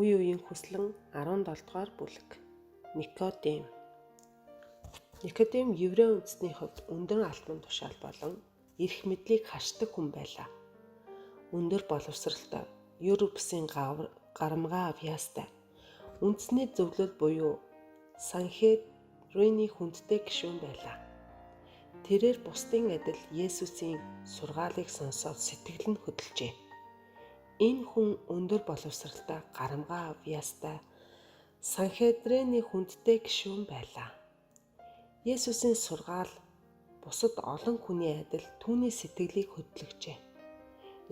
Үе үеийн хүслэн 17 дугаар бүлэг. Никодим. Никодим еврей үндэстний хувьд өндөр алтан тушаал болон эрх мэдлийг хашдаг хүн байлаа. Өндөр боловсралтай, Европсын гарамгаа авьяастай, үндэсний зөвлөл буюу Санхедрины хүндтэй гишүүн байлаа. Тэрээр бусдын адил Есүсийн сургаалыг сонсоод сэтгэл нь хөдөлжээ. Энэ хүн өндөр боловсралтай, гарамгаа авьяастай, Санхедрины хүндтэй гишүүн байлаа. Есүсийн сургаал бусад олон хүний адил түүний сэтгэлийг хөдлөгжээ.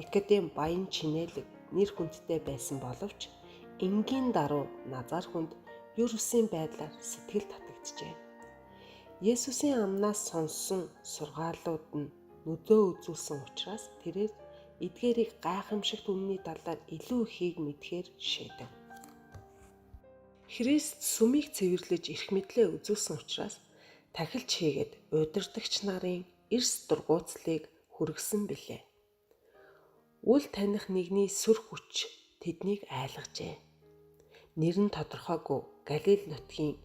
Никодим баян чинэлэг, нэр хүндтэй байсан боловч энгийн даруй Назар хүнд ерөөсийн байдлаар сэтгэл татагджээ. Есүсийн амнаас сонссон сургаалууд нь нүдөө үзүүлсэн учраас тэрээр эдгээрийг гайхамшигт үнний талаар илүү ихийг мэдхээр шийдэв. Христ сүмийг цэвэрлэж эрх мэдлээ үзүүлсэн учраас тахилч хийгээд удирдагч нарын эрс дургуутслыг хүргэсэн билээ. Үл таних нэгний сүр хүч тэднийг айлгажээ. Нэр нь тодорхойгүй Галил нутгийн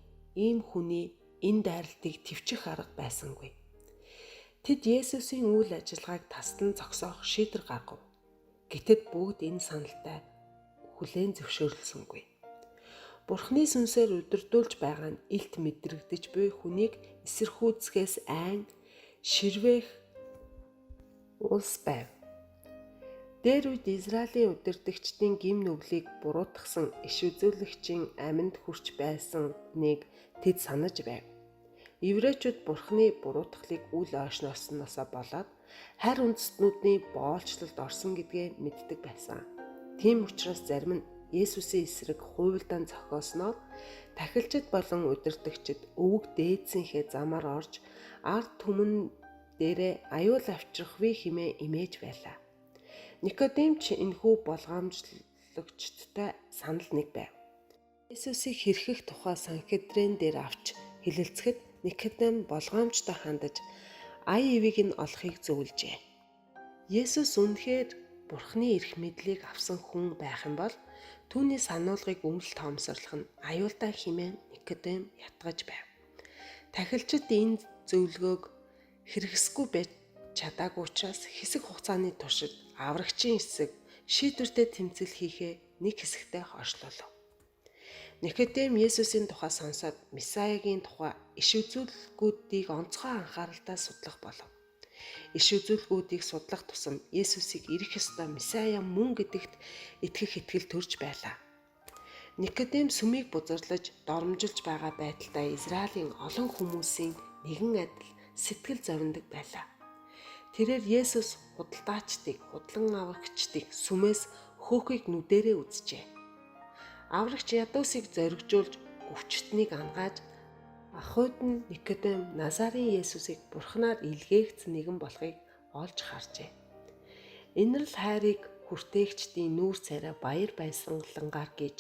ийм хүний энэ дайралтыг төвчих арга байсангүй. Тэд Есүсийн үйл ажиллагааг таслан зогсоох шийдвэр гаргав. Гэтэл бүгд энэ саналтай хүлээн зөвшөөрлсөнгүй. Бурхны сүнсээр удирдуулж байгаа нь илт мэдрэгдэж буй хүнийг эсэрхүүцгээс айн ширвэх улс байв. Дээр үед Израилийн удирдагчдын гим нүглийг буруутгасан иш үзүүлэгчийн амьд хүрч байсан нэг тэд санаж байв. Еврейчүүд Бурхны буруутгалыг үл ойшноосноосоо болоод харь үндэстнүүдийн боолчлолд орсон гэдгээ мэддэг байсан. Тийм учраас зарим нь Есүсийн эсрэг хуйлдаан зохиосноор тахилчид болон удирдагчид өвөг дээдсийнхээ замаар орж ард түмэн дээрээ аюул авчрахвэ хэмээн имэж байлаа. Никодим ч энэхүү болгоомжлогчдтой санал нэг байв. Есүсийг хэрхэх тухай Санхедрин дээр авч хэлэлцэхэд Никодим болгоомжтой хандаж ая ивийг нь олохыг зөвлөжээ. Есүс үнэхээр Бурхны эрх мэдлийг авсан хүн байх юм бол түүний сануулгыг өмнө тоомсорлох нь аюултай хэмээн Никодим ятгаж байв. Тахилчид энэ зөвлөгөөг хэрэгсэхгүй байж чадаагүй учраас хэсэг хугацааны туршид аврагчийн эсрэг шийдвэртэй тэмцэл хийхээ нэг хэсэгтээ хойшлуулав. Никодим Есүсийн тухай сонсоод Месаягийн тухай иш үзүүлэлгүүдийг онцгой анхааралтай судлах болов. Иш үзүүлэлгүүдийг судлах тусам Есүсийг ирэх ёстой Месая мөн гэдэгт итгэх итгэл төрж байлаа. Никодим сүмийг бузарлаж доромжилж байгаа байдалтай Израилийн олон хүмүүсийн нэгэн адил сэтгэл зовиндаг байлаа. Тэрээр Есүс худалдаачдыг, худлан аврагчдыг сүмээс хөөхийг нүдэрээ үзжээ. Аврагч ядуусыг зоригжуулж өвчтнийг ангааж ахуйд нь Никодим Назарын Есүсийг Бурхнаар илгээгдсэн нэгэн болохыг олж харжээ. Инрэл хайрыг хүртээгчдийн нүүр царай баяр баясгалангаар гээж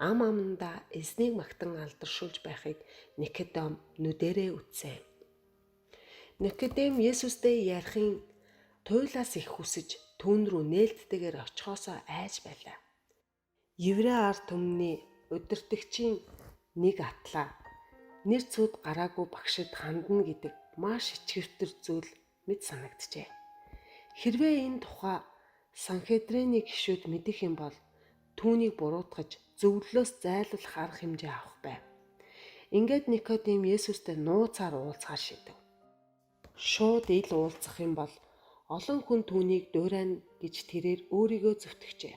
ам амнда эзнийг магтан алдаршуулж байхыг Никодим нүдэрээ үзсэн. Никодим Есүстэй ярихын туйлаас их хүсэж түүн рүү нээлттэйгээр очихоосоо айж байлаа. Еврей ард түмний удирдагчийн нэг атлаа нэр цуд гараагүй багшид хандна гэдэг маш ичгэвтер зүйл мэд санагджээ. Хэрвээ энэ тухай Санхедрины гишүүд мэдэх юм бол түүнийг буруутгаж зөвлөлөөс зайлуулах арга хэмжээ авах байв. Ингээд Никодим Есүстэй нууцаар уулзахаар шийдэв. Шууд ил уулзах юм бол олон хүн түүнийг дуурайна гэж тэрээр өөрийгөө зөвтгчээ.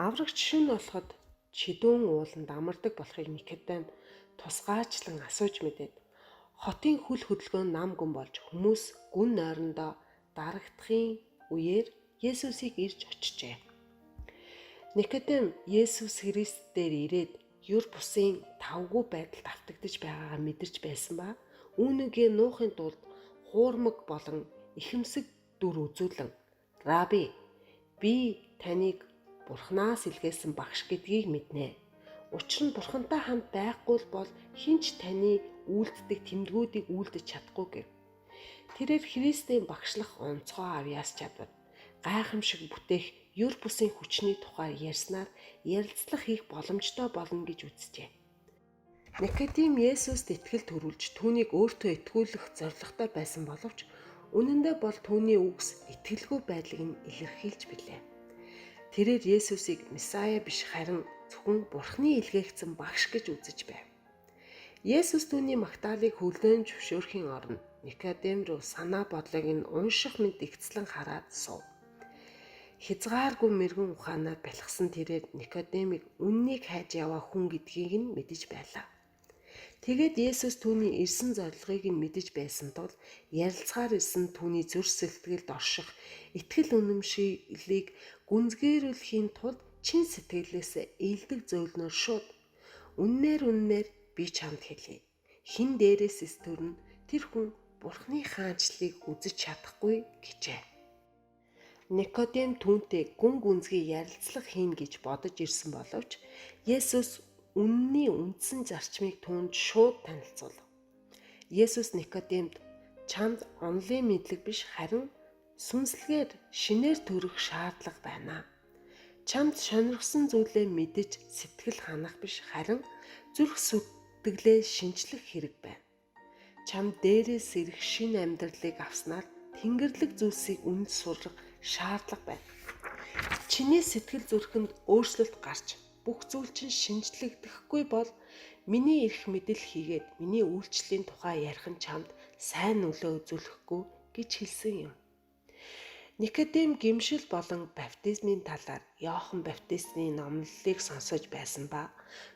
Аврагч шүн болоход чидүүн ууланд амардаг болохыг Никодим тусгайчлан асууж мэдээд хотын хөл хөдөлгөөн нам гүн болж хүмүүс гүн нойрондоо дарагдахын үеэр Есүсийг ирж очижээ. Никодим Есүс Христ дээр ирээд юр бусын тавгүй байдалд автагдж байгаагаа мэдэрч байсан ба үүнийгээ нуухын тулд хуурмаг болон ихэмсэг дүр үзүүлэн "Раби, би таныг Бурхнаас илгээсэн багш гэдгийг мэднэ. Учир нь Бурхантай хамт байхгүй бол хинч таны үйлддэг тэмдгүүдийг үйлдэж чадахгүй" гэв. Тэрээр Христийн багшлах онцгой авьяас чадвар, гайхамшиг бүтээх юр бусын хүчний тухай ярьснаар ярилцлага хийх боломжтой болно гэж үзжээ. Никодим Есүст итгэл төрүүлж түүнийг өөртөө итгүүлэх зорилготой байсан боловч үнэн дээр бол түүний үгс итгэлгүй байдлыг нь илэрхийлж билээ. Тэрээр Есүсийг Месая биш харин зөвхөн Бурхны илгээгдсэн багш гэж үзэж байв. Есүс түүний магтаалыг хүлээн зөвшөөрхийн оронд Никодим руу санаа бодлыг нь унших мэд игцлэн хараад суув. Хязгааргүй мэрэгэн ухаанаар бэлгсэн тэрээр Никодимыг үннийг хайж яваа хүн гэдгийг нь мэдэж байлаа. Тэгээд Есүс түүний ирсэн зорилгыг нь мэдэж байсан тул ярилцахаар ирсэн түүний зүрх сэтгэлд орших итгэл үнэмшилийг гүнзгийрүүлэхийн тулд чин сэтгэлээсээ ээлдэг зөвлөнөөр шууд үннээр би чамд хэлье. Хин дээрээс төрн тэр хүн Бурхны хаанчлалыг үзэж чадахгүй гэжээ. Никодим түүнтэй гүн гүнзгий ярилцлага хийн гэж бодож ирсэн боловч Есүс үнний үндсэн зарчмыг түүнд шууд танилцуулав. Есүс Никодимд чамд онлын мэдлэг биш харин сүнслэгээр шинээр төрөх шаардлага байна. Чамд сонирхсан зүйлээ мэдэж сэтгэл ханах биш харин зүрх сэтгэлээ шинчлэх хэрэг байна. Чамд дээрээс ирэх шинэ амьдралыг авснаар тэнгэрлэг зүйлсийг үнд сурах шаардлага байна. Чиний сэтгэл зүрхэнд өөрчлөлт гарч бүх зүйл чинь шинжлэгдэхгүй бол миний эрх мэдэл хийгээд миний үйлчлэлийн тухай ярих нь чамд сайн нөлөө үзүүлэхгүй гэж хэлсэн юм. Никодим гимшил болон баптизмын талаар Иохан Баптистны номлолыг сонсож байсан ба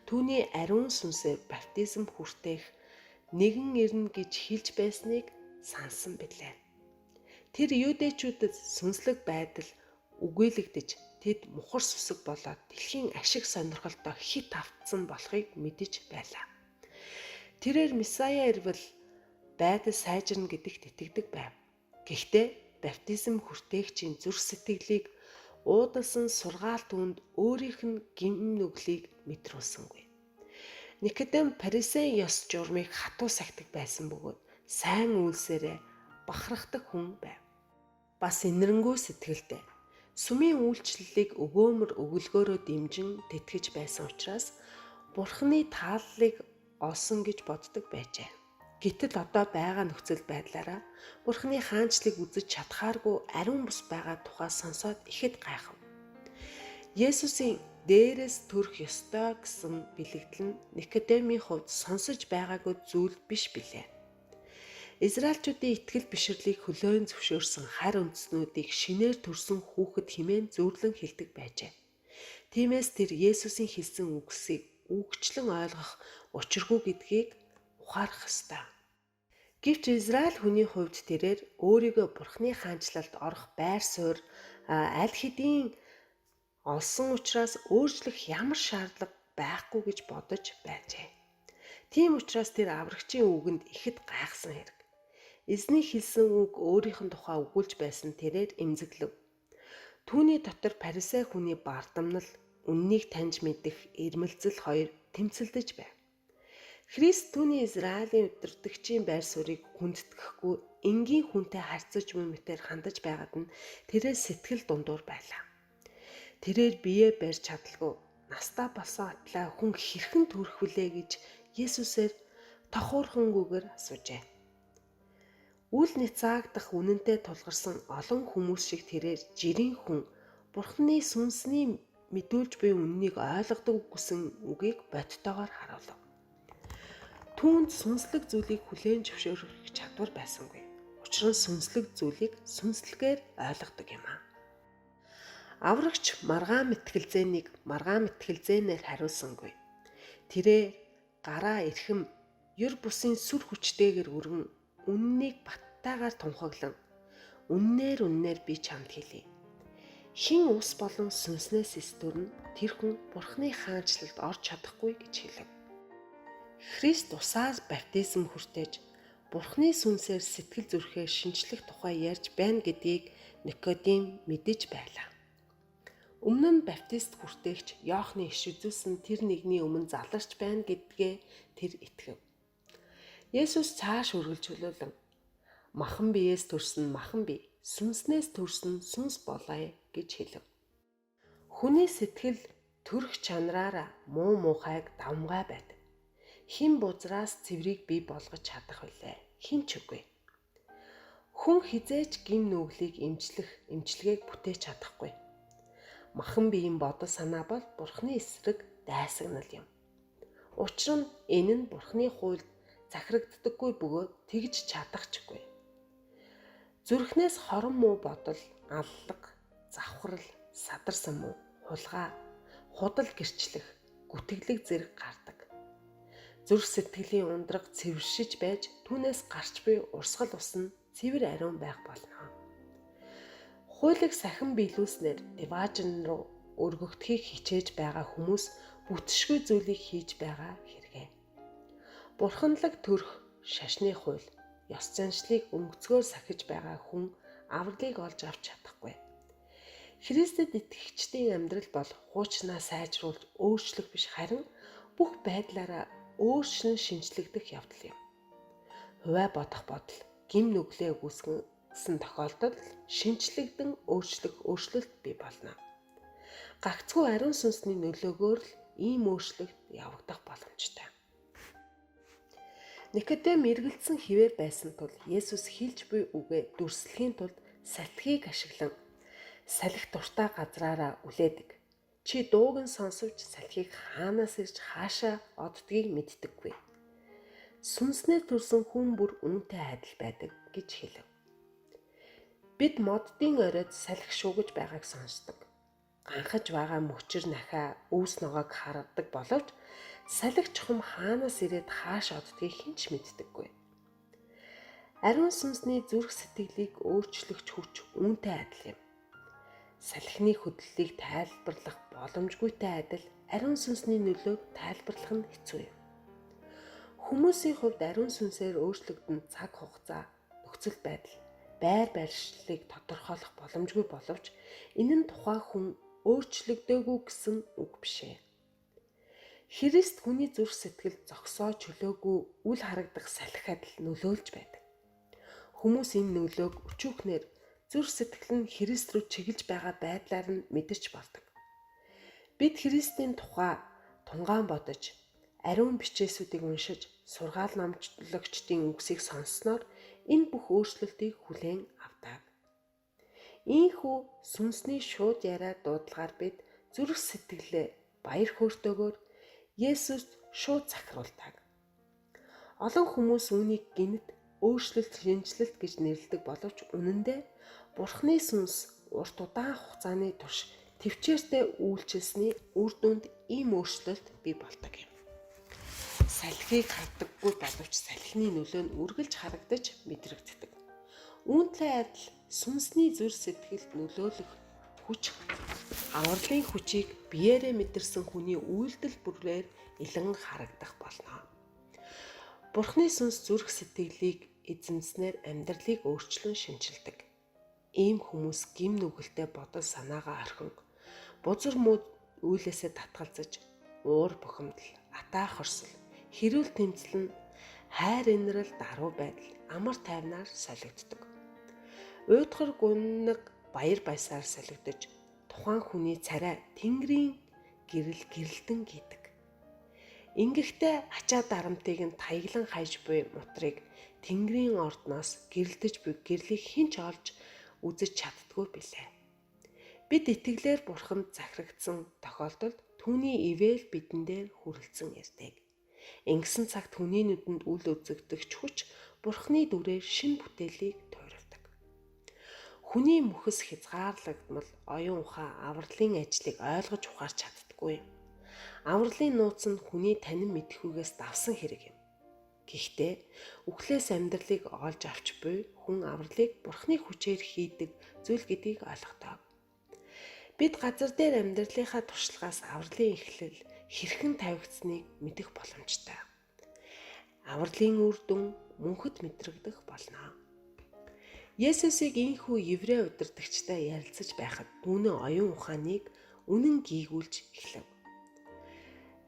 түүний ариун сүнсээр баптизм хүртээх нэгэн ирнэ гэж хэлж байсныг сансан билээ. Тэр юудэчүүдэд сүнслэг байдал үгүйлэгдэж тэд мухар сүсэг болоод дэлхийн ашиг сонирхолтой хит автсан болохыг мэдэж байлаа. Тэрээр Месая ирвэл байдал сайжирна гэдэгт итгэдэг байв. Гэхдээ баптизм хүртээгчийн зүрх сэтгэлийг уудалсан сургаал түнд өөрийнх нь гим нүглийг мэдрүүлсэнгүй. Никодим фарисеийн ёс журмыг хатуу сахидаг байсан бөгөөд сайн үйлсээрээ бахархдаг хүн байв. Бас инэрэнгуй сэтгэлтэй сүмийн үйлчлэлийг өгөөмөр өгөлгөөрөө дэмжин тэтгэж байсан учраас Бурхны тааллыг олсон гэж боддог байжээ. Гэтэл одоо байгаа нөхцөл байдлаараа Бурхны хаанчлыг үзэж чадхааргүй ариун бус байгаа тухай сонсоод ихэд гайхав. Есүсийн дээрээс төрөх ёстой гэсэн бэлэгдэл нь Никодемийн хувьд сонсож байгаагүй зүйл биш билээ. Израильчүүдийн итгэл бишрлийг хөлөөн зөвшөөрсөн харь үндэстнүүдийг шинээр төрсөн хүүхэд хэмээн зөвлөн хэлдэг байжээ. Тиймээс тэр Есүсийн хэлсэн үгсийг үгчлэн ойлгох учиргүй гэдгийг ухаарах ёстой. Гэвч Израиль хүний хувьд тэрээр өөрийгөө Бурхны хаанчлалд орох байр суурь аль хэдийн олсон учраас өөрчлөх ямар шаардлага байхгүй гэж бодож байжээ. Тийм учраас тэр аврагчийн үгэнд ихэд гайхсан хэрэг. Эзний хэлсэн үг өөрийнх нь тухай өгүүлж байсан тэрээр эмзэглэв. Түүний дотор фарисей хүний бардамнал, үннийг таньж мэдэх ирмэлзэл хоёр тэмцэлдэж байв. Христ түүний Израилийн удирдагчийн байр суурийг хүндэтгэхгүй энгийн хүнтэй харьцаж буй мэтээр хандаж байгаад нь тэрээр сэтгэл дундуур байлаа. Тэрээр биеэ барьж чадалгүй настаа болсон атлаа хүн хэрхэн төрөх вүлээ гэж Есүсээр тохуурхангүйгээр асуужээ. Үл нэцаагдах үнэнтэй тулгарсан олон хүмүүс шиг тэрээр жирийн хүн Бурхны сүнсний мэдүүлж буй үннийг ойлгодог гэсэн үгийг бодтойгоор харуулв. Түүнд сүнслэг зүйлийг хүлээн зөвшөөрөх чадвар байсангүй. Учир нь сүнслэг зүйлийг сүнслэгээр ойлгодог юм аа. Аврагч маргаан мэтгэлзээнийг маргаан мэтгэлзээнээр хариулсангүй. Тэрээ гараа эрхэм ёр бусын сүр хүчтэйгээр өргөн үннийг баттайгаар тунхаглан үннээр би чамд хэлье. Хин ус болон сүнснээс эсдүрн тэр хүн Бурхны хаанчлалд орж чадахгүй гэж хэлв. Христ усаас баптизм хүртээж Бурхны сүнсээр сэтгэл зүрхээ шинчлэх тухай ярьж байна гэдгийг Никодим мэдэж байлаа. Өмнө нь баптист хүртээгч Иохны иш үзүүлсэн тэр нэгний өмнө заларч байна гэдгээ тэр итгэв. Есүс цааш үргэлжлүүлэн махан биеэс төрсөн махан бие, сүнснээс төрсөн сүнс болоё гэж хэлв. Хүний сэтгэл төрөх чанараар муу мухайг давмгай байдаг. Хэн бузраас цэврийг бий болгож чадах вүлээ? Хэн ч үгүй. Хүн хизээч гин нүглийг эмчилгээг бүтээж чадахгүй. Махан биеийн бодол санаа бол Бурхны эсрэг дайсагнал юм. Учир нь энэ нь Бурхны хуульд захирагддаггүй бөгөөд тэгж чадахчгүй. Зүрхнээс хорон муу бодол, аллага, завхрал, садарсан муу, хулгай, худал гэрчлэх, гүтгэлэг зэрэг гардаг. Зүрх сэтгэлийн ундраг цэвэршиж байж түүнээс гарч буй урсгал ус нь цэвэр ариун байх болно. Хуулийг сахин биелүүлснээр Деважин руу өргөгдөхийг хичээж байгаа хүмүүс бүтшгүй зүйлийг хийж байгаа хэрэгэ. Бурханлаг төрх шашны хууль, ёс заншлыг өнгөцгөөр сахиж байгаа хүн авралыг олж авч чадахгүй. Христэд итгэгчдийн амьдрал бол хуучнаа сайжруулж өөрчлөх биш харин бүх байдлаараа өөрчлөн шинжлэгдэх явдал юм. Хувиа бодох бодол гим нүглээ үүсгэн тохиолдолд шинжлэгдэн өөрчлөлт бий болно. Гагцхүү ариун сүнсний нөлөөгөөр л ийм өөрчлөлт явагдах боломжтой. Никодем эргэлзсэн хിവэр байсан тул Есүс хэлж буй үгээ дүрслэхийн тулд салхийг ашиглан салхи дуртай газраараа үлээдэг. Чи дууг нь сонсовч салхийг хаанаас ирж хаашаа оддгийг мэддэггүй. Сүнснээр төрсөн хүн бүр үүнтэй адил байдаг гэж хэлв. Бид моддын оройд салхи шуугаж байгааг сонсдог. Ганхаж байгаа мөчөр нахаа өвс ногоог хардаг боловч салхи чухам хаанаас ирээд хааш оддгийг хэн ч мэддэггүй. Ариун сүнсний зүрх сэтгэлийг өөрчлөгч хүч үүнтэй адил юм. Салхины хөдлөлийг тайлбарлах боломжгүйтэй адил ариун сүнсний нөлөөг тайлбарлах нь хэцүү юм. Хүмүүсийн хувьд ариун сүнсээр өөрчлөгдөн цаг хугацаа, нөхцөл байдал, байр байршлыг тодорхойлох боломжгүй боловч энэ нь тухайн хүн өөрчлөгдөөгүй гэсэн үг биш ээ. Христ хүний зүрх сэтгэл зогсоо чөлөөгүй үл харагдах салхи адил нөлөөлж байдаг. Хүмүүс энэ нөлөөг өчүүхнээр зүрх сэтгэл нь Христ рүү чиглэж байгаа байдлаар нь мэдэрч болдог. Бид Христийн тухай тунгаан бодож, ариун бичээсүүдийг уншиж, сургаал номлогчдын үгсийг сонссноор энэ бүх өөрчлөлтийг хүлээн авдаг. Ийхүү сүнсний шууд яриа дуудлагаар бид зүрх сэтгэлээ баяр хөөртэйгээр Есүст шууд захируулдаг. Олон хүмүүс үүнийг гинэт өөрчлөлт шинжилэлт гэж нэрлэдэг боловч үнэндээ Бурхны сүнс урт удаан хугацааны турш төвчээртэй үйлчилсэний үр дүнд ийм өөрчлөлт бий болдог юм. Салхийг хардаггүй боловч салхины нөлөө нь үргэлж харагдаж мэдрэгддэг. Үүнтэй адил сүнсний зүрх сэтгэлд нөлөөлөх хүч авралын хүчийг биеэрээ мэдэрсэн хүний үйлдэл бүрээр илэн харагдах болно. Бурхны сүнс зүрх сэтгэлийг эзэмснээр амьдралыг өөрчлөн шинжилдэг. Ийм хүмүүс гим нүгэлтэй бодол санаагаа орхин, бузар муу үйлээсээ татгалзаж, уур бухимдал, атаа хорсол, хэрүүл тэмцэл нь хайр инрэл даруй байдал амар тайвнаар солигддог. Уйдгар гуннаг баяр баясаар солигдож тухайн хүний царай Тэнгэрийн гэрэлтэн гидэг. Ингэхдээ ачаа дарамтыг нь таяглан хайж буй мутрыг Тэнгэрийн ордноос гэрэлтэж буй гэрлийг хинч олж үзэж чаддгүй билээ. Бид итгэлээр Бурханд захирагдсан тохиолдолд түүний ивэл бидэн дээр хүрэлцэн ирдэг. Ингэсэн цагт хүний нүдэнд үл үзэгдэгч хүч Бурхны дүрээр шин бүтээлийг тойролдог. Хүний мөхс хязгаарлагдмал оюун ухаан авралын ажлыг ойлгож ухаарч чаддаггүй. Авралын нууц нь хүний танин мэдхүйгээс давсан хэрэг юм. Гэхдээ үхлээс амьдралыг олж авч буй хүн авралыг Бурхны хүчээр хийдэг зүйл гэдгийг ойлгодог. Бид газар дээр амьдралынхаа туршлагаас авралын эхлэл хэрхэн тавигдсныг мэдэх боломжтой. Авралын үр дүн мөнхөд мэдрэгдэх болно. Есүсийг ийхүү еврей удирдагчтай ярилцаж байхад түүний оюун ухааныг үнэн гийгүүлж эхлэв.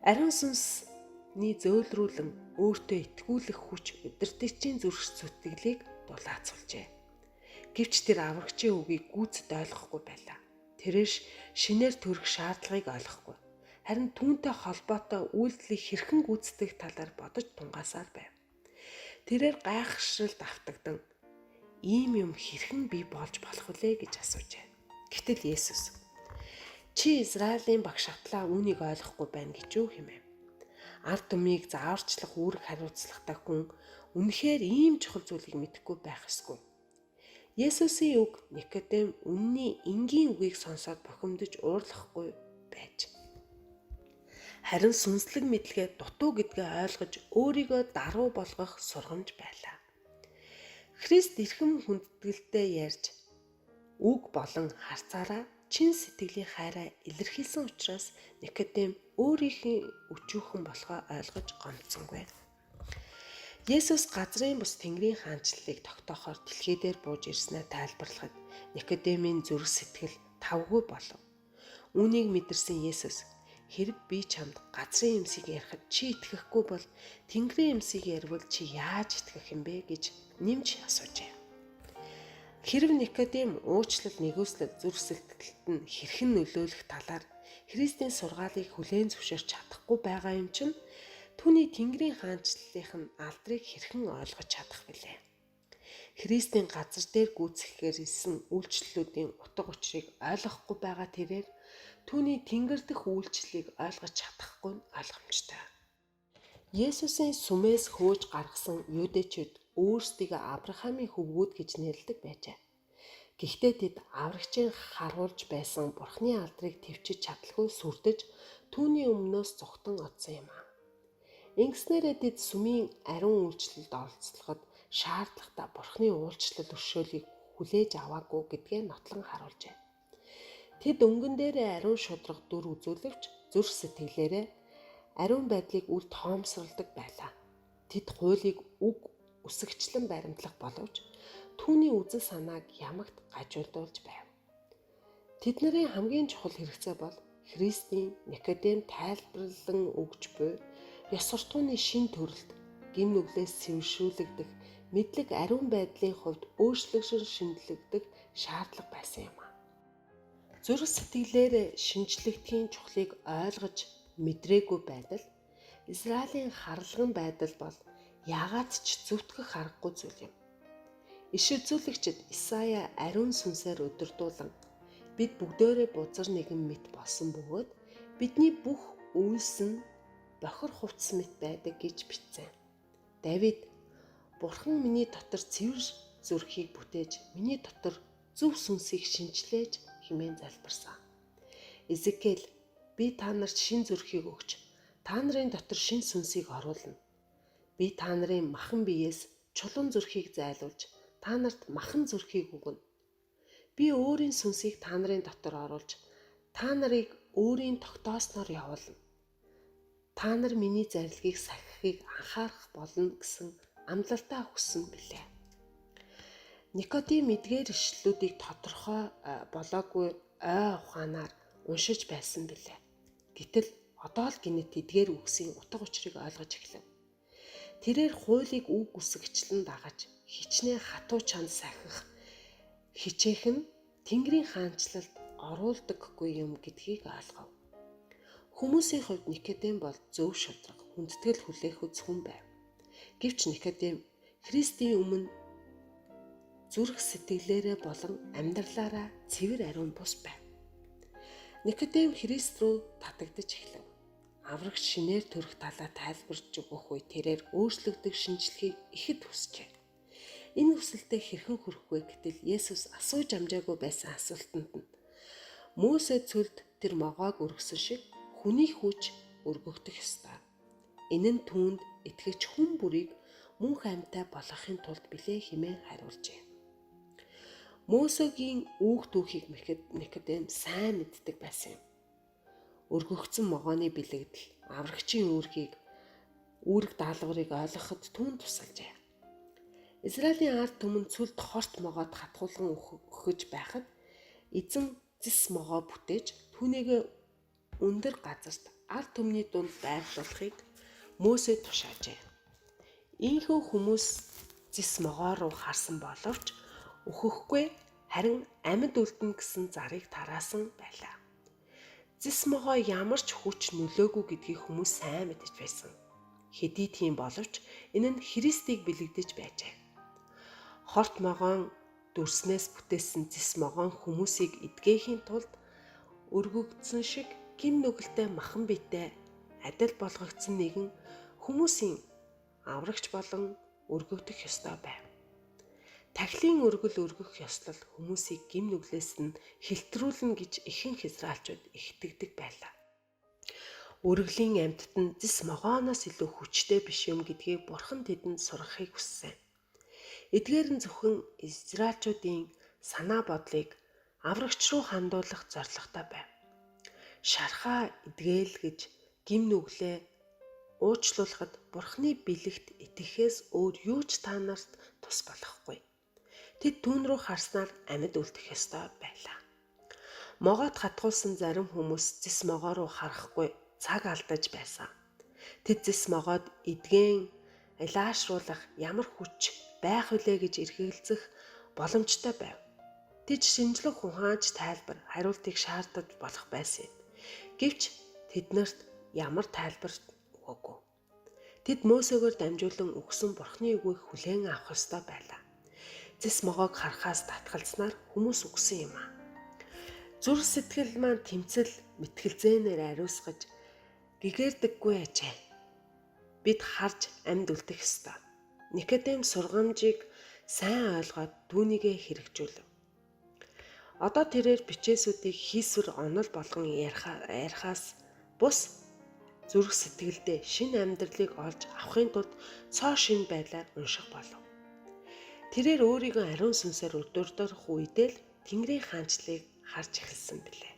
Ариун сүнсний зөөлрүүлэн өөртөө итгүүлэх хүч удирдагчийн зүрх сэтгэлийг дулаацуулжээ. Гэвч тэр аврагчийн үгийг гүйцэд ойлгохгүй байлаа. тэрээр шинээр төрөх шаардлагыг ойлгохгүй. Харин түүнтэй холбоотой үйлдэлийг хэрхэн гүйцэтгэх талаар бодож тунгаасаар байв. Тэрээр гайхшралд автагдан ийм юм хэрхэн бий болж болох вүлээ гэж асуужээ. Гэтэл Есүс чи Израилийн багш хатлаа үүнийг ойлгохгүй байна гэж юу хэмэв. Ард түмнийг зааварчлах үүрэг хариуцлагатай хүн үнэхээр ийм чухал зүйлийг мэдэхгүй байх ёсгүй. Есүсийн үг Никодем үнний энгийн үгийг сонсоод бохимдож уурлахгүй байж. Харин сүнслэг мэдлэгээ дутуу гэдгээ ойлгож өөрийгөө даруй болгох сургамж байлаа. Христ эрхэм хүндэтгэлтэй ярьж үг болон харцаараа чин сэтгэлийн хайраа илэрхийлсэн учраас Никодем өөрийнхөө өчүүхэн болохоо ойлгож гомдсонгүй. Есүс газрын бус Тэнгэрийн хаанчлалыг тогтоохоор дэлхий дээр бууж ирснээ тайлбарлахад Никодемийн зүрх сэтгэл тавгүй болов. Үүнийг мэдэрсэн Есүс хэрэг би чамд газрын эмсийг ярихад чи итгэхгүй бол Тэнгэрийн эмсийг ярвал чи яаж итгэх юм бэ гэж нэмж асуужээ. Хэрв Никодем уучлал нэгүслэл зүрх сэтгэлд нь хэрхэн нөлөөлөх талаар Христийн сургаалыг хүлээн зөвшөөрч чадахгүй байгаа юм чинь түүний Тэнгэрийн хаанчлалынх нь алдрыг хэрхэн ойлгож чадах вүлээ. Христийн газар дээр гүйцэхээр исэн үйлчлэлүүдийн утга учирыг ойлгохгүй байгаа тэрээр түүний Тэнгэр дэх үйлчлэлийг ойлгож чадахгүй нь ойлгомжтой. Есүсийн сүмээс хөөж гаргасан юудэчүүд өөрсдийгөө Авраамийн хөвгүүд гэж нэрлэдэг байжээ. Гэхдээ тэд аврагчийн харуулж байсан Бурхны алдрыг төвчж чадалгүй сүрдэж түүний өмнөөс зүхтэн одсон юм аа. Ингэснээрээ тэд сүмийн ариун үйлчлэлд оролцоход шаардлагатай Бурхны уулчлал өршөөлийг хүлээж аваагүй гэдгээ нотлон харуулжээ. Тэд өнгөн дээрээ ариун шударга дүр үзүүлвч зүрх сэтгэлээрээ ариун байдлыг үл тоомсролдог байлаа. Тэд хуулийг үг үсгчлэн баримтлах боловч түүний үзэл санааг ямагт гажуудуулж байв. Тэдний хамгийн чухал хэрэгцээ бол Христийн Никодем тайлбарлан өгч буй ёс суртахууны шин төрөлд гин нүглээс цэвэршүүлэгдэх мэдлэг ариун байдлын хувьд өөрчлөгшин шинжлэгдэх шаардлага байсан юм а. Зүрх сэтгэлээр шинжлэхдгийн чухлыг ойлгож мэдрээгүй байдал Израилийн харлаган байдал бол яагаад ч зүтгэх аргагүй зүйл юм. Иш үзүүлэгчид Исая ариун сүнсээр удирдуулан бид бүгдээрээ бузар нэгэн мэт болсон бөгөөд бидний бүх үйлс нь бохир хувцс мэт байдаг гэж бичсэн. Давид Бурхан миний дотор цэвэр зүрхийг бүтээж миний дотор зөв сүнсийг шинжилээж хэмээн залбирсан. Изекэл би та нарт шин зүрхийг өгч та нарын дотор шин сүнсийг оруулна. Би та нарын махан биеэс чулуун зүрхийг зайлуулж та нарт махан зүрхийг өгнө. Би өөрийн сүнсийг та нарын дотор оруулж та нарыг өөрийн тогтоосноор явуулна. Та нар миний зарилгийг сахихыг анхаарах болно гэсэн амлалтаа өгсөн билээ. Никодем эдгээр ишлэлүүдийг тодорхой болоогүй ой ухаанаар уншиж байсан билээ. Гэтэл одоо л гинэт эдгээр үгсийн утга учирыг ойлгож эхлэв. Тэрээр хуулийг үг үсгчлэн дагаж хичнээн хатуу чанд сахих хичээх нь Тэнгэрийн хаанчлалд оруулдаггүй юм гэдгийг ойлгов. Хүмүүсийн хувьд Никодем бол зөв шударга, хүндэтгэл хүлээх хүн байв. Гэвч Никодем Христийн өмнө зүрх сэтгэлээрээ болон амьдралаараа цэвэр ариун бус байв. Никодем Христ рүү татагдж эхлэв. Аврагч шинээр төрөх талаа тайлбарж өгөх үе тэрээр өөрчлөгдөх шинжлэхийг ихэд хүсжээ. Энэ хүсэлтэд хэрхэн хүрэх вэ гэтэл Есүс асууж амжаагүй байсан асуултанд нь Мөсе цөлд тэр могоог өргөсөн шиг хүний хүч өргөгдөх ёстой. Энэ нь түүнд итгэж хүн бүрийг мөнх амьтаа болгохын тулд билээ хэмээн хариулжээ. Мөсегийн үүх түүхийг Никодем сайн мэддэг байсан юм. Өргөгдсөн могооны бэлэгдэл аврагчийн үүрэг даалгаврыг ойлгоход түүнд тусалжээ. Израилийн ард түмэн цүлд хорт могоод хатгуулган өгөж байхад эзэн зис могоо бүтээж түүнийг өндөр газарт ард түмний дунд байрлуулахыг Мөсе тушаажээ. Ийхүү хүмүүс зис могоо руу харсан боловч өөхөхгүй харин амьд үлдэнэ гэсэн зарыг тараасан байлаа. Зис могоо ямар ч хүч нөлөөгүй гэдгийг хүмүүс сайн мэдэж байсан. Хэдий тийм боловч энэ нь Христийг бэлэгдэж байжээ. Хорт могоон дүрснээс бүтээсэн зис могоон хүмүүсийг эдгээхийн тулд өргөгдсөн шиг гин нүгэлтэй махан биетэй адил болгогдсон нэгэн хүмүүсийн аврагч болон өргөгдөх ёстой байв. Тахилын өргөл өргөх ёслол хүмүүсийг гин нүглээс нь хэлтрүүлнэ гэж ихэнх израилчууд итгэдэг байлаа. Өргөлийн амьтад нь зис могооноос илүү хүчтэй биш юм гэдгийг Бурхан тэдэнд сургахыг хүссэн. Эдгээр нь зөвхөн израилчуудын санаа бодлыг аврагч руу хандуулах зорилготой байв. Шархаа эдгээл гэж гим нүглээ уучлуулахад Бурханы бэлэгт итгэхээс өөр юу ч та нарт тус болохгүй. Тэд түүн рүү харснаар амьд үлдэх ёстой байлаа. Могоод хатгуулсан зарим хүмүүс зис могоо руу харахгүй цаг алдаж байсан. Тэд зис могоод эдгэн илаашруулах ямар хүч байх вүлээ гэж эргэлзэх боломжтой байв. Тэд шинжлэх ухаанч тайлбар хариултыг шаардаж болох байсан юм. Гэвч тэднэрт ямар тайлбар өгөөгүй. Тэд Мөсөгөөр дамжуулан өгсөн Бурханы үгийг хүлээн авах ёстой байлаа. Зис могоог харахаас татгалзнаар хүмүүс үгсэн юм аа. Зүрх сэтгэл маань тэмцэл мэтгэлзээнээр ариусгаж гэгэрдэггүй ажээ. Бид харж амьд үлдэх ёстой. Никодем сургамжийг сайн ойлгоод түүнийгээ хэрэгжүүлв. Одоо тэрээр бичээсүүдийг хийсвэр онол болгон ярихаас бус зүрх сэтгэлдээ шинэ амьдралыг олж авахын тулд цоо шинэ байдлаар унших болов. Тэрээр өөрийгөө ариун сүнсээр өдөрдөрөх үедээ л Тэнгэрийн хаанчлалыг харж эхэлсэн билээ.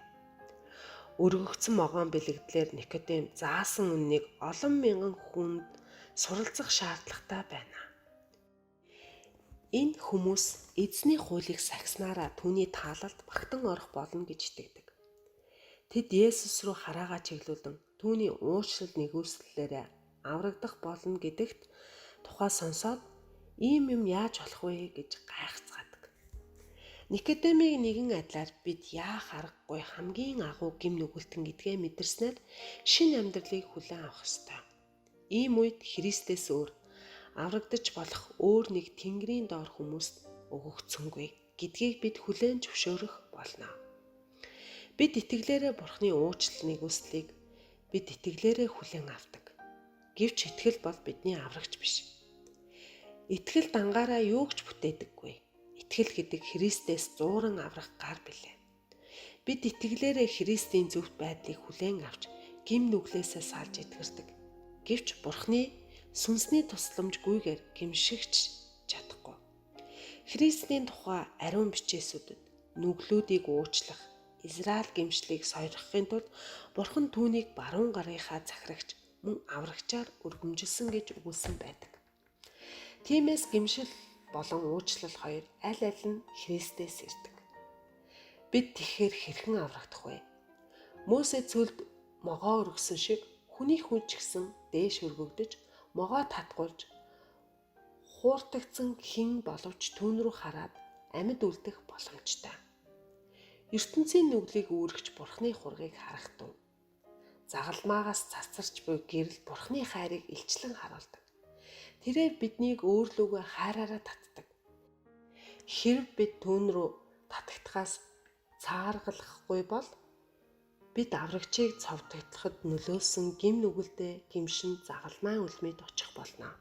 Өргөгдсөн могоон бэлэгдлэр Никодем заасан үннийг олон мянган хүнд суралцах шаардлагатай байна. Энэ хүмүүс эзний хуулийг сахиснараа түүний таалалд багтан орох болно гэж итгэдэг. Тэд Есүс рүү хараагаа чиглүүлэн түүний уучлал нэгүслэлээрээ аврагдах болно гэдэгт тухай сонсоод ийм юм яаж болох вэ гэж гайхацгаадаг. Никодемийг нэгэн адилаар бид яах аргагүй хамгийн агуу гим нүгэлтэн гэдгээ мэдэрснээр шинэ амьдралыг хүлээн авах ёстой. Ийм үед Христээс өөр аврагдаж болох өөр нэг Тэнгэрийн доор хүмүүст өгөгдсөнгүй гэдгийг бид хүлээн зөвшөөрөх болно. Бид итгэлээрээ Бурханы уучлал нэгүслийг бид итгэлээрээ хүлээн авдаг. Гэвч итгэл бол бидний аврагч биш. Итгэл дангаараа юу ч бүтээдэггүй. Итгэл гэдэг Христээс зууран аврах гар билээ. Бид итгэлээрээ Христийн зөвхт байдлыг хүлээн авч гим нүглээсээ салж итгэрдэг. Гэвч Бурханы сүнсний тусламжгүйгээр гимшигч чадахгүй. Христийн тухай ариун бичээсүүдэд нүглүүдийг уучлах, Израиль гимшлийг сойрхохын тулд Бурхан түүнийг баруун гарынхаа захирагч мөн аврагчаар өргөмжилсөн гэж өгүүлсэн байдаг. Тиймээс гимшил болон уучлал хоёр аль аль нь Христээс ирдэг. Бид тэгэхээр хэрхэн аврагдах вэ? Мөсе цөлд могоо өргөсөн шиг хүний хүн ч гэсэн дээш өргөгдөж, могоо татгуулж, хууртагдсан хэн боловч түүн рүү хараад амьд үлдэх боломжтой. ертөнцийн нүглийг үүрэгч Бурханы хургийг харах тун. Загалмаагаас цацарч буй гэрэл Бурханы хайрыг илчлэн харуулдаг. Тэрээр биднийг өөрлөгөө хайраараа татдаг. Хэрв бид түүн рүү татагдахаас цааргалахгүй бол бид аврагчийг цовдогдлоход нөлөөсөн гим нүгэлдээ гимшин загалмай үлмид очих болно.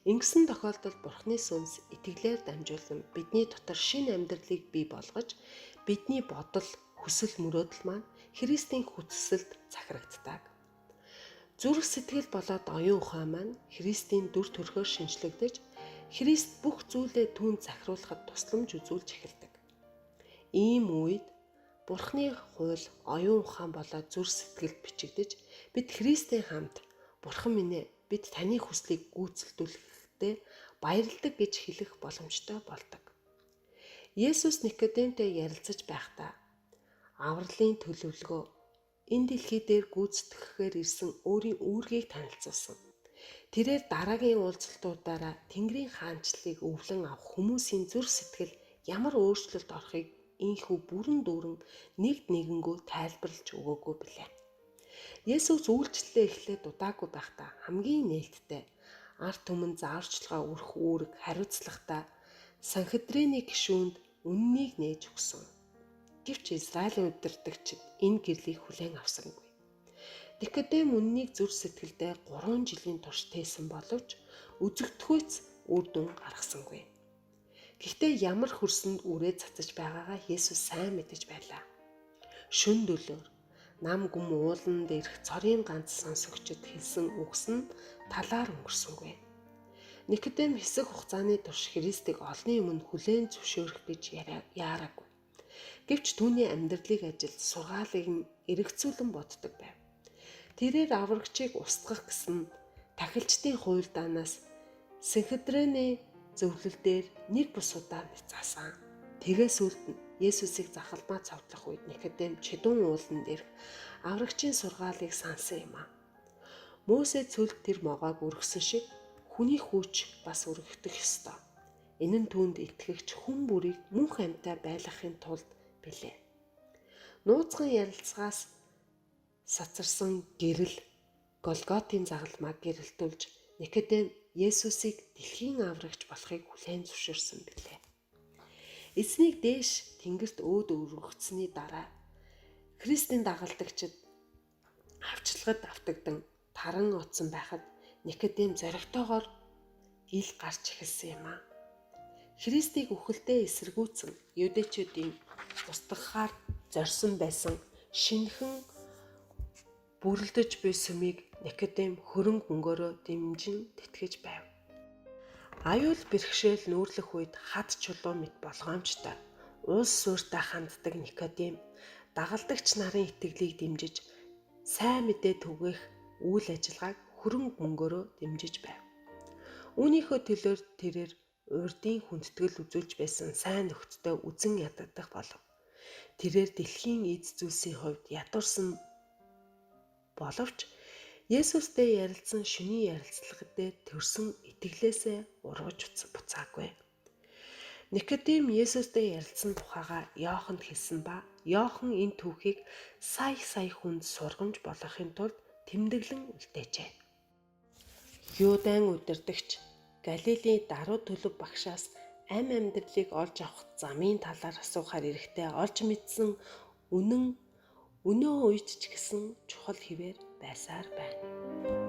Ингэсэн тохиолдолд Бурханы сүнс итгэлээр дамжуулан бидний дотор шинэ амьдралыг бий болгож бидний бодол, хүсэл мөрөөдөл маань Христийн хүчсэлд захирагддаг. Зүрх сэтгэл болоод оюун ухаан маань Христийн дүр төрхөөр шинжлэгдэж, Христ бүх зүйлээ түүнд захируулахад тусламж үзүүлж эхэлдэг. Ийм үед Бурханы хууль оюун ухаан болоод зүрх сэтгэлд бичигдэж, бид Христийн хамт Бурхан минь ээ, бид таны хүслийг гүйцэлдүүлэхдээ баярладаг гэж хэлэх боломжтой болдог. Есүс Никодемтэй ярилцаж байхдаа авралын төлөвлөгөө энэ дэлхий дээр гүйцэтгэхээр ирсэн өөрийн үүргийг танилцуулсан. Тэрээр дараагийн уулзалтуудаараа Тэнгэрийн хаанчлалыг өвлөн авах хүмүүсийн зүрх сэтгэл ямар өөрчлөлт орохыг ийхүү бүрэн дүүрэн нэгд нэгэнгүү тайлбарлаж өгөөгүй билээ. Есүс үйлчлэлээ эхлээд удаагүй байхдаа хамгийн нээлттэй арт түмэн зааварчилгаа өрх үүрэг хариуцлагатай Санхедриний гишүүнд үннийг нээж өгсөн. Гэвч Израилийн удирдагчид энэ гэрлийг хүлээн авсангүй. Никодем үннийг зүрх сэтгэлдээ 3 жилийн турш тээсэн боловч үзэгдэхүйц үр дүн гаргасангүй. Гэхдээ ямар хөрсөнд үрээ цацаж байгаагаа Есүс сайн мэдэж байлаа. Шөнө дөлөөр нам гүм уулан дээрх цорын ганц сонсогчд хэлсэн үгс нь талаар өнгөрсөнгүй. Никодем хэсэг хугацааны турш Христийг олонний өмнө хүлээн зөвшөөрөх гэж яараагүй. Гэвч түүний амьдралыг ажилд сургаалыг нь эргэцүүлэн боддог байв. Тэрээр аврагчийг устгах гэсэн тахилчдын хуйлдаанаас Санхедриний зөвлөлдөр нэг бус удаа заасан. Тэгээс үлд нь Есүсийг захалмаа цовдлох үед Никодем чидүүн уулан дээрх аврагчийн сургаалыг сансан юм а. Мөсө цөлд тэр могоог өргөсөн шиг хүний хүч бас өргөгдөх ёстой. Энэ нь түүнд итгэгч хүн бүрийг мөнх амьтаа байлгахын тулд билээ. Нууцхан ярилцлагаас сацарсан гэрэл Голготын загалмааг гэрэлтүүлж Никодем Есүсийг дэлхийн аврагч болохыг хүлээн зөвшөөрсөн билээ. Эзнийг дээш тэнгэрт өөд өргөгдсөний дараа Христийн дагалдагчид авчлагад автагдан таран оцсон байхад Никодем зоригтойгоор ил гарч эхэлсэн юм а. Христийг үхэлдээ эсэргүүцэн юудэчүүдийн устгахаар зорьсон байсан шинэхэн бүрлдэж буй сүмийг Никодем хөрөнгө мөнгөөрөө дэмжин тэтгэж байв. Аюул бэрхшээл нүүрлэх үед хад чулуу мэт болгоомжтой улс суурьтай ханддаг Никодем дагалдагч нарын итгэлийг дэмжиж сайн мэдээ түгээх үйл ажиллагааг хөрөнгө мөнгөөрөө дэмжиж байв. Үүнийхөө төлөөр тэрээр урдын хүндэтгэл үзүүлж байсан сайн нөхцөлтэй үзэн ядагдах болов. Тэрээр дэлхийн эд зүйлсийн хувьд ядуурсан боловч Есүстэй ярилцсан шөнийн ярилцлага дээр төрсөн итгэлээсээ урвж буцаагүй. Никодем Есүстэй ярилцсан тухайга Иоханд хэлсэн ба Иохан энэ түүхийг сая хүнд сургамж болгохын тулд тэмдэглэн үлдээжээ. Юудан удирдагч Галилийн даруй төлөв багшаас амьдралыг олж авах замын талаар асуухаар ирэхдээ олж мэдсэн үнэн өнөө үед ч гэсэн чухал хിവэр байсаар байна.